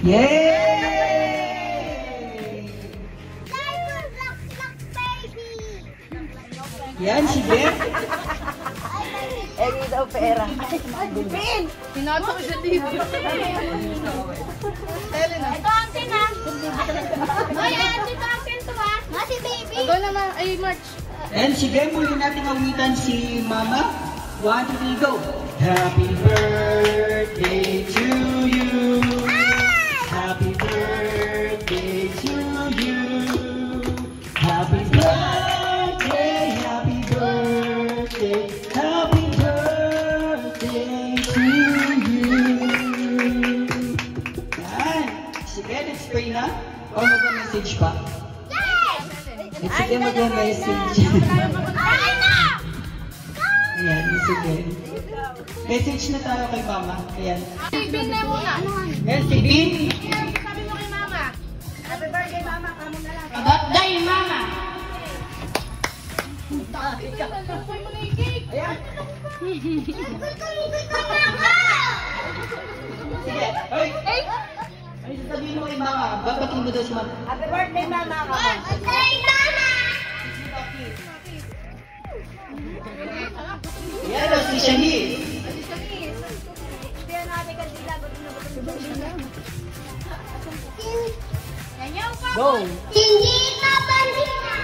Yay! Yan, sige. Eri daw pera. Pin! Pinato ko siya dito. Helena. Ito ang tina. Oy, ito ang tina to ha. Si baby. Ito naman. Ay, March. And sige, muli natin awitan si Mama. 1, 2, 3, go! Happy birthday to you. Happy birthday to you. Happy birthday, happy birthday, happy birthday to you. Yan. Sige, let's pray na. O mag-message pa? Yes! Sige, mag-message. Ayan, sige. Message na tayo kay Mama. Ayan. Si Bin na muna. Ayan, si Bin. Sabi mo kay Mama. Happy birthday, Mama. Kamo na lang. Birthday, Mama! Lakoy mo na yung cake. Ayan. Sige. Hoy! Ay, sasabihin mo kay Mama. Babatiin mo daw si Mama. Happy birthday, Mama. Birthday, Mama! Ayan, si Shanice. Go! Hindi na balita!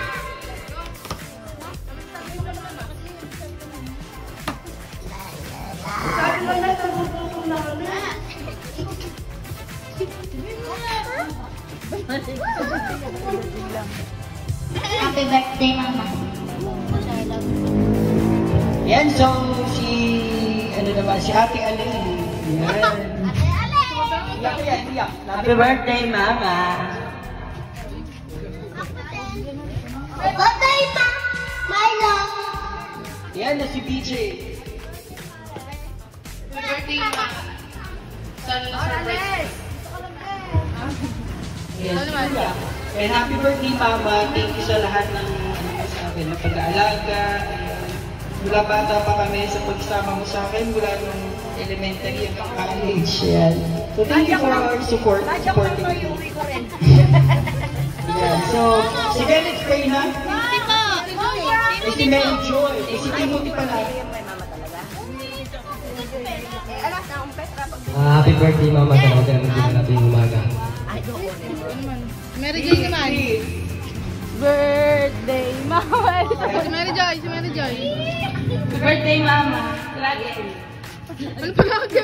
Happy birthday, Mama. Ayan, so si... Ano naman, si Ate Aling. Ayan. Iyak yan, iyak. Happy birthday, Mama. Birthday, Ma! My love! Ayan na si BJ. Birthday, Mama. Sana na-surprise. Ayan, si Kuya. And happy birthday, Mama. Thank you sa lahat ng sabi, ng pag-aalaga. Ayan. Mula bata pa kami sa pagsama mo sa akin, mula nung elementary hanggang college. Ayan. So thank you for our support. Supporting me. Ayan. So, sige, let's pray na. Eh, si Mary Joy. Eh, si Timothy pala. Happy birthday, Mama. Talaga ka naman din natin umaga. Mary Joy naman. Birthday, Mama. Si Mary Joy, si Mary Joy. Birthday, Mama. Lagi. Ano pa lagi?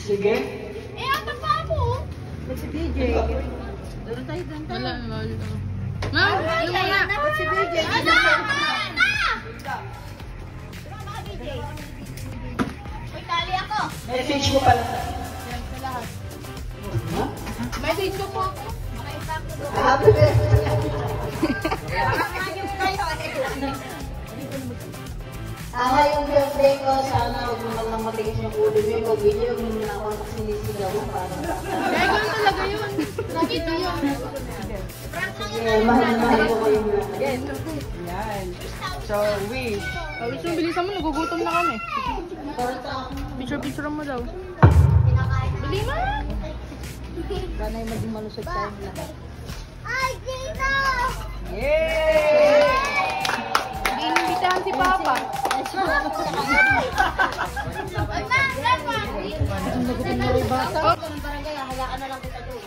Sige. Ano pa ako? Si DJ. Wala, wala. Ma'am, ano muna? Dapat si DJ. Ano? Uy, tali ako. Message mo pala. Ha? Message ko po ako. Happy birthday. Yung birthday ko, sana huwag mo lang matigas yung ulo mo. Yung video, huwag mo na ako sinisigaw. Kaya ganun talaga yun. Nakita yun. Mahal na mahal ko kayong lahat. Yan. So, we. Gusto mo, bilisan mo, nagugutom na kami. Picture mo daw. Bili mo! Sana yung maging malusog tayong lahat. Ay, Gina! Yay! Inimbitahan si Papa. Ay, Ma! Grandma! Ang nagutom na rin bata. Barangay, hayaan na lang kita doon.